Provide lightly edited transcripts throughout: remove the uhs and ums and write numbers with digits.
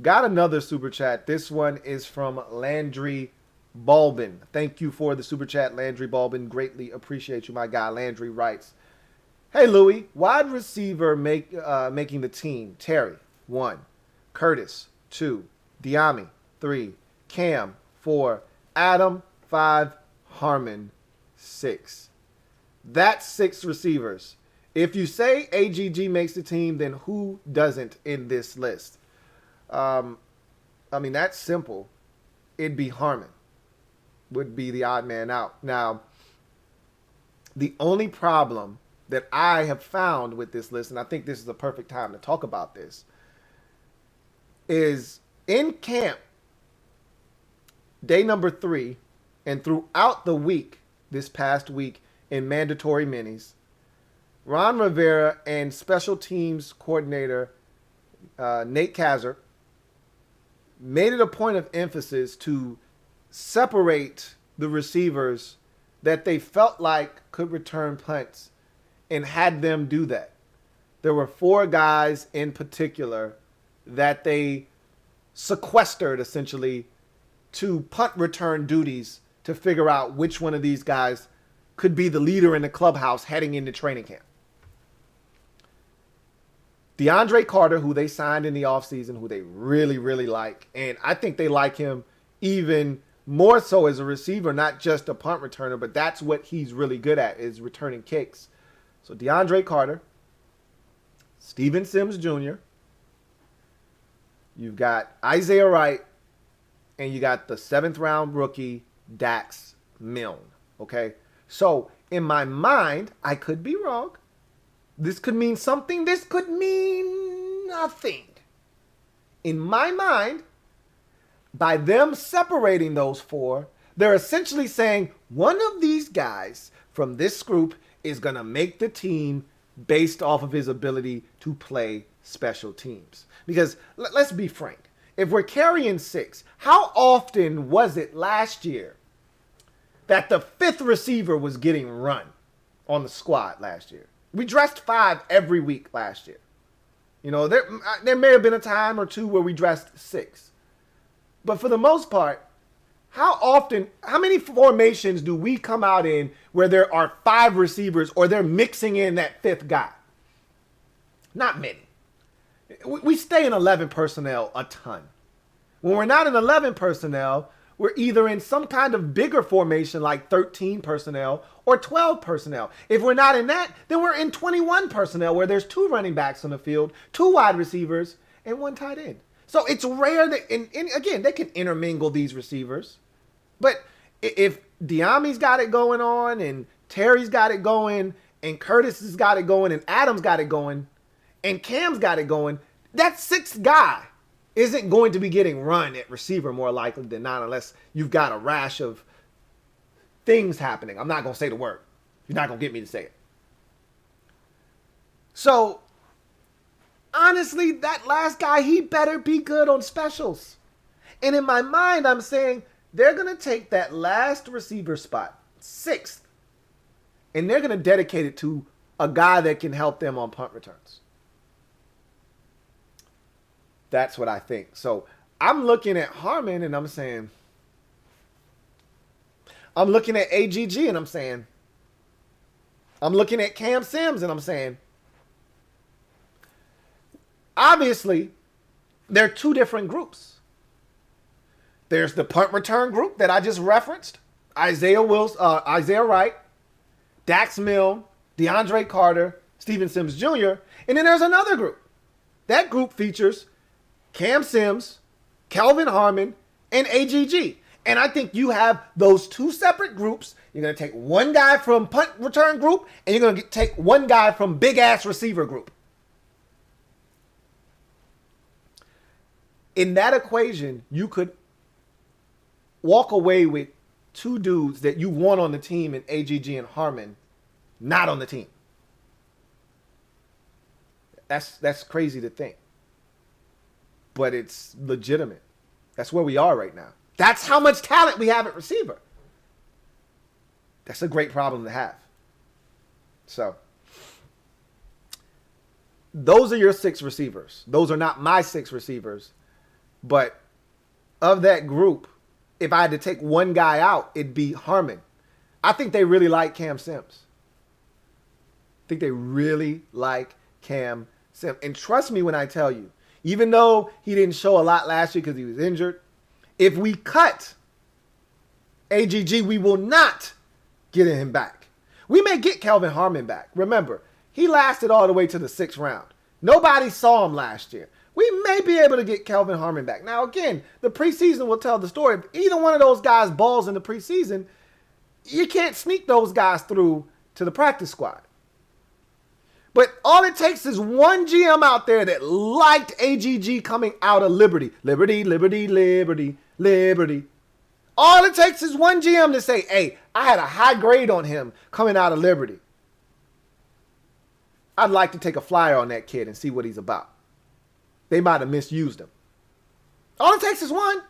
Got another super chat. This one is from Landry Balbin. Thank you for the super chat, Landry Balbin. Greatly appreciate you, my guy. Landry writes, "Hey Louie, wide receiver making the team: Terry 1, Curtis 2, Diami 3, Cam 4, Adam 5, Harmon 6." That's 6 receivers. If you say AGG makes the team, then who doesn't in this list? I mean, that's simple. It'd be Harmon. Would be the odd man out. Now, the only problem that I have found with this list, and I think this is the perfect time to talk about this, is in camp, day number 3, and throughout the week, this past week, in mandatory minis, Ron Rivera and special teams coordinator Nate Kazar made it a point of emphasis to separate the receivers that they felt like could return punts and had them do that. There were 4 guys in particular that they sequestered essentially to punt return duties to figure out which one of these guys could be the leader in the clubhouse heading into training camp. DeAndre Carter, who they signed in the offseason, who they really, really like. And I think they like him even more so as a receiver, not just a punt returner, but that's what he's really good at, is returning kicks. So DeAndre Carter, Steven Sims Jr., you've got Isaiah Wright, and you got the 7th round rookie, Dax Milne. Okay? So in my mind, I could be wrong. This could mean something. This could mean nothing. In my mind, by them separating those 4, they're essentially saying one of these guys from this group is going to make the team based off of his ability to play special teams. Because let's be frank. If we're carrying 6, how often was it last year that the 5th receiver was getting run on the squad last year? We dressed 5 every week last year. You know, there may have been a time or two where we dressed 6. But for the most part, how many formations do we come out in where there are 5 receivers or they're mixing in that 5th guy? Not many. We stay in 11 personnel a ton. When we're not in 11 personnel, we're either in some kind of bigger formation like 13 personnel or 12 personnel. If we're not in that, then we're in 21 personnel where there's 2 running backs on the field, 2 wide receivers, and 1 tight end. So it's rare that, and again, they can intermingle these receivers. But if Diami's got it going on, and Terry's got it going, and Curtis has got it going, and Adam's got it going, and Cam's got it going, that 6th guy isn't going to be getting run at receiver more likely than not unless you've got a rash of things happening. I'm not going to say the word. You're not going to get me to say it. So, honestly, that last guy, he better be good on specials. And in my mind, I'm saying they're going to take that last receiver spot, 6th, and they're going to dedicate it to a guy that can help them on punt returns. That's what I think. So I'm looking at Harmon and I'm saying, I'm looking at AGG and I'm saying, I'm looking at Cam Sims and I'm saying, obviously, there are 2 different groups. There's the punt return group that I just referenced, Isaiah Wright, Dax Milne, DeAndre Carter, Steven Sims Jr., and then there's another group. That group features Cam Sims, Kelvin Harmon, and AGG. And I think you have those 2 separate groups. You're going to take 1 guy from punt return group, and you're going to take 1 guy from big-ass receiver group. In that equation, you could walk away with 2 dudes that you want on the team in AGG and Harmon, not on the team. That's crazy to think. But it's legitimate. That's where we are right now. That's how much talent we have at receiver. That's a great problem to have. So, those are your 6 receivers. Those are not my 6 receivers. But of that group, if I had to take one guy out, it'd be Harmon. I think they really like Cam Sims. I think they really like Cam Sims. And trust me when I tell you, even though he didn't show a lot last year because he was injured, if we cut AGG, we will not get him back. We may get Kelvin Harmon back. Remember, he lasted all the way to the 6th round. Nobody saw him last year. We may be able to get Kelvin Harmon back. Now, again, the preseason will tell the story. If either one of those guys balls in the preseason, you can't sneak those guys through to the practice squad. But all it takes is one GM out there that liked AGG coming out of Liberty. Liberty, Liberty, Liberty, Liberty. All it takes is one GM to say, hey, I had a high grade on him coming out of Liberty. I'd like to take a flyer on that kid and see what he's about. They might have misused him. All it takes is one.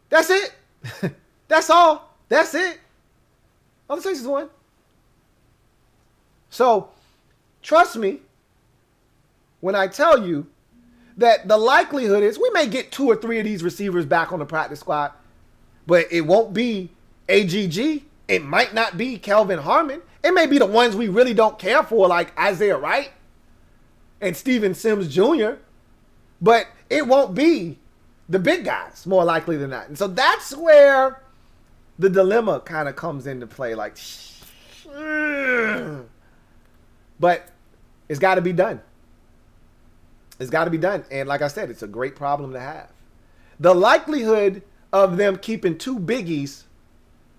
That's it. That's all. That's it. All it takes is one. So, trust me when I tell you that the likelihood is we may get 2 or 3 of these receivers back on the practice squad, but it won't be AGG. It might not be Kelvin Harmon. It may be the ones we really don't care for, like Isaiah Wright and Steven Sims Jr., but it won't be the big guys, more likely than not. And so that's where the dilemma kind of comes into play. Like, but it's got to be done. It's got to be done. And like I said, it's a great problem to have. The likelihood of them keeping 2 biggies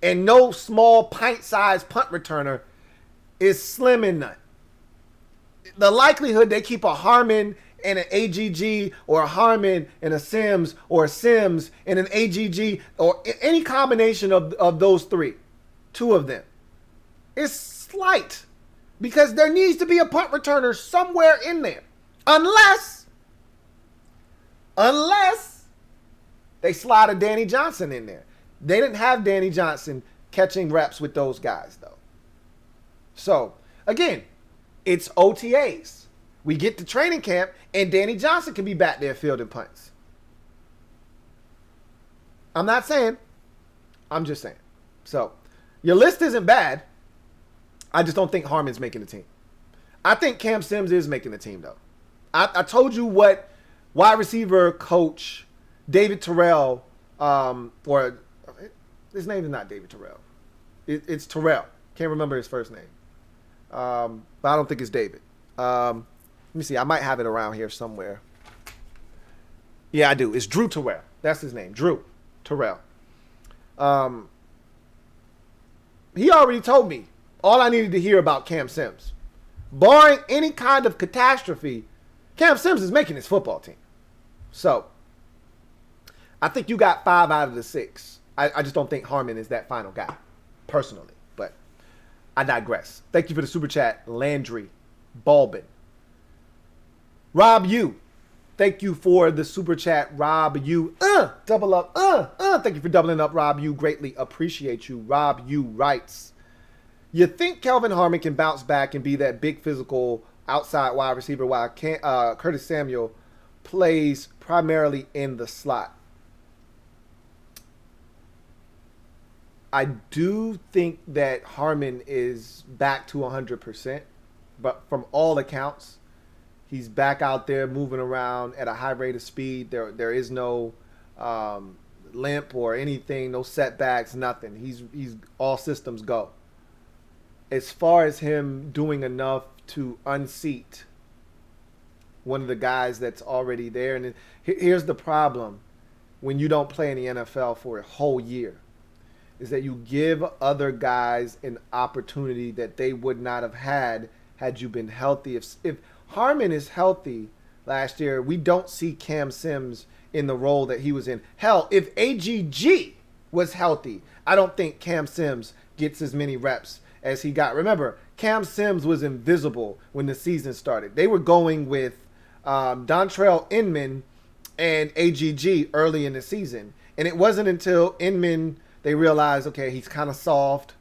and no small pint-sized punt returner is slim and none. The likelihood they keep a Harmon and an AGG, or a Harmon and a Sims, or a Sims and an AGG, or any combination of those 3, 2 of them, is slight. Because there needs to be a punt returner somewhere in there. Unless they slide a Danny Johnson in there. They didn't have Danny Johnson catching reps with those guys, though. So, again, it's OTAs. We get to training camp, and Danny Johnson can be back there fielding punts. I'm not saying. I'm just saying. So, your list isn't bad. I just don't think Harmon's making the team. I think Cam Sims is making the team, though. I told you what wide receiver coach David Terrell, or his name is not David Terrell. It's Terrell. Can't remember his first name. But I don't think it's David. Let me see. I might have it around here somewhere. Yeah, I do. It's Drew Terrell. That's his name. Drew Terrell. He already told me all I needed to hear about Cam Sims. Barring any kind of catastrophe, Cam Sims is making his football team. So, I think you got 5 out of the 6. I just don't think Harmon is that final guy, personally. But I digress. Thank you for the super chat, Landry Balbin. Rob U, thank you for the super chat, Rob U. Double up. Thank you for doubling up, Rob U. Greatly appreciate you. Rob U writes, you think Kelvin Harmon can bounce back and be that big physical outside wide receiver while Curtis Samuel plays primarily in the slot? I do think that Harmon is back to 100%, but from all accounts, he's back out there moving around at a high rate of speed. There is no limp or anything, no setbacks, nothing. He's all systems go. As far as him doing enough to unseat one of the guys that's already there, and here's the problem when you don't play in the NFL for a whole year, is that you give other guys an opportunity that they would not have had you been healthy. If Harmon is healthy last year, we don't see Cam Sims in the role that he was in. Hell, if AGG was healthy, I don't think Cam Sims gets as many reps as he got. Remember, Cam Sims was invisible when the season started. They were going with Dontrell Inman and AGG early in the season. And it wasn't until Inman, they realized, okay, he's kind of soft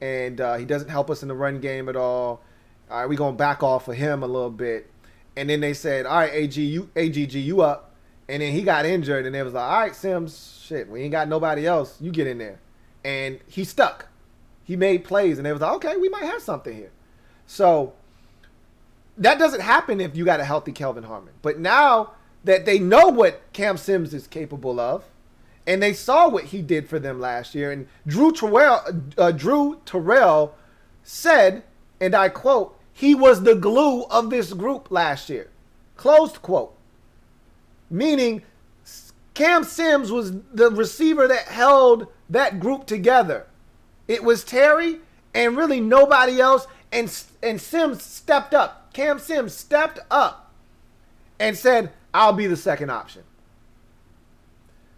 and he doesn't help us in the run game at all. All right, we're going to back off of him a little bit. And then they said, all right, AGG, you up. And then he got injured, and they was like, all right, Sims, shit, we ain't got nobody else. You get in there. And he stuck. He made plays, and they was like, okay, we might have something here. So that doesn't happen if you got a healthy Kelvin Harmon. But now that they know what Cam Sims is capable of, and they saw what he did for them last year, and Drew Terrell said, and I quote, he was the glue of this group last year. Closed quote. Meaning Cam Sims was the receiver that held that group together. It was Terry and really nobody else. And Sims stepped up. Cam Sims stepped up and said, I'll be the second option.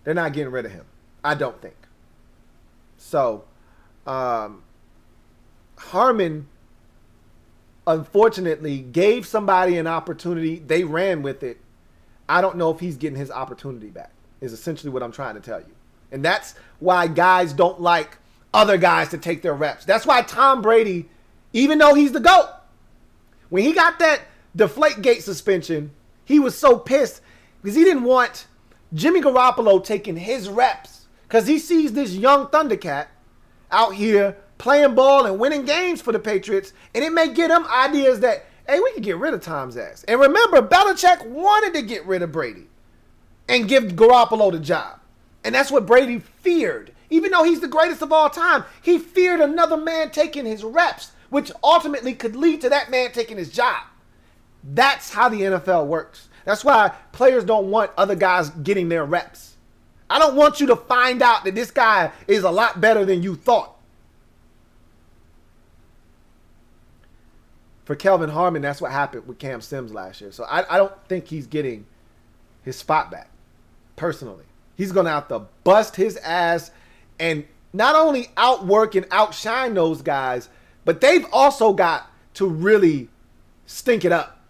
They're not getting rid of him. I don't think. So, Harmon, unfortunately, gave somebody an opportunity. They ran with it. I don't know if he's getting his opportunity back, is essentially what I'm trying to tell you. And that's why guys don't like other guys to take their reps. That's why Tom Brady, even though he's the GOAT, when he got that Deflategate suspension, he was so pissed because he didn't want Jimmy Garoppolo taking his reps because he sees this young Thundercat out here playing ball and winning games for the Patriots, and it may get him ideas that, hey, we can get rid of Tom's ass. And remember, Belichick wanted to get rid of Brady and give Garoppolo the job. And that's what Brady feared. Even though he's the greatest of all time, he feared another man taking his reps, which ultimately could lead to that man taking his job. That's how the NFL works. That's why players don't want other guys getting their reps. I don't want you to find out that this guy is a lot better than you thought. For Kelvin Harmon, that's what happened with Cam Sims last year. So I don't think he's getting his spot back, personally. He's going to have to bust his ass and not only outwork and outshine those guys, but they've also got to really stink it up,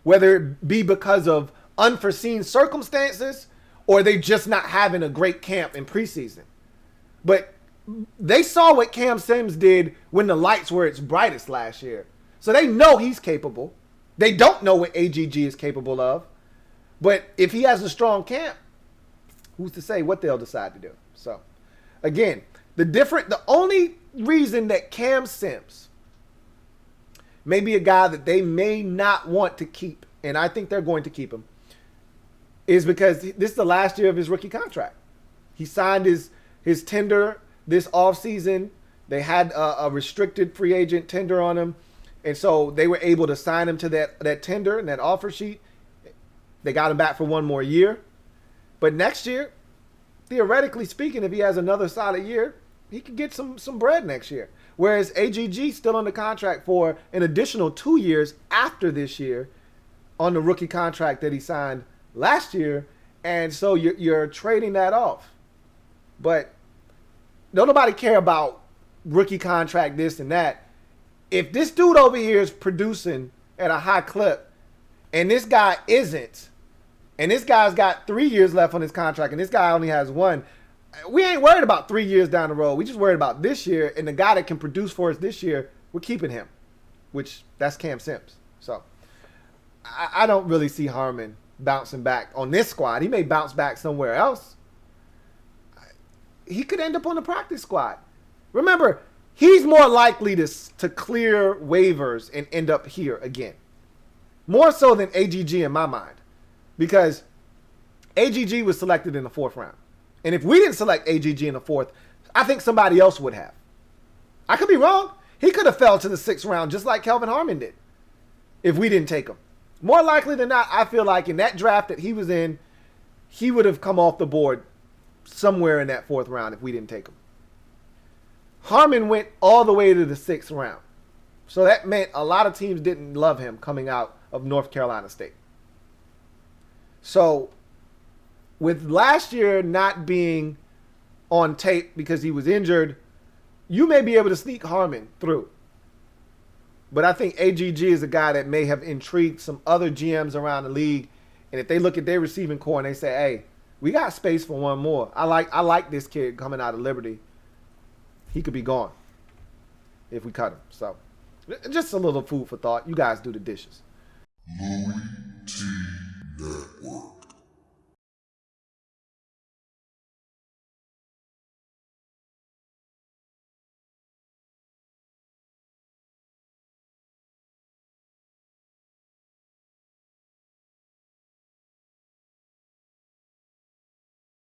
whether it be because of unforeseen circumstances or they just not having a great camp in preseason. But they saw what Cam Sims did when the lights were its brightest last year. So they know he's capable. They don't know what AGG is capable of. But if he has a strong camp, who's to say what they'll decide to do? So, again, the only reason that Cam Sims may be a guy that they may not want to keep, and I think they're going to keep him, is because this is the last year of his rookie contract. He signed his tender this offseason. They had a restricted free agent tender on him. And so they were able to sign him to that tender and that offer sheet. They got him back for one more year. But next year, theoretically speaking, if he has another solid year, he could get some bread next year. Whereas AGG still under contract for an additional 2 years after this year on the rookie contract that he signed last year. And so you're trading that off. But don't nobody care about rookie contract, this and that. If this dude over here is producing at a high clip and this guy isn't, and this guy's got 3 years left on his contract and this guy only has one, we ain't worried about 3 years down the road. We just worried about this year, and the guy that can produce for us this year, we're keeping him, which that's Cam Sims. So I don't really see Harmon bouncing back on this squad. He may bounce back somewhere else. He could end up on the practice squad. Remember, he's more likely to clear waivers and end up here again. More so than AGG in my mind. Because AGG was selected in the 4th round. And if we didn't select AGG in the 4th, I think somebody else would have. I could be wrong. He could have fell to the 6th round just like Kelvin Harmon did if we didn't take him. More likely than not, I feel like in that draft that he was in, he would have come off the board somewhere in that 4th round if we didn't take him. Harmon went all the way to the 6th round. So that meant a lot of teams didn't love him coming out of North Carolina State. So with last year not being on tape because he was injured, you may be able to sneak Harmon through. But I think AGG is a guy that may have intrigued some other GMs around the league. And if they look at their receiving core and they say, hey, we got space for one more. I like this kid coming out of Liberty. He could be gone if we cut him. So just a little food for thought. You guys do the dishes. LouieTeeNetwork.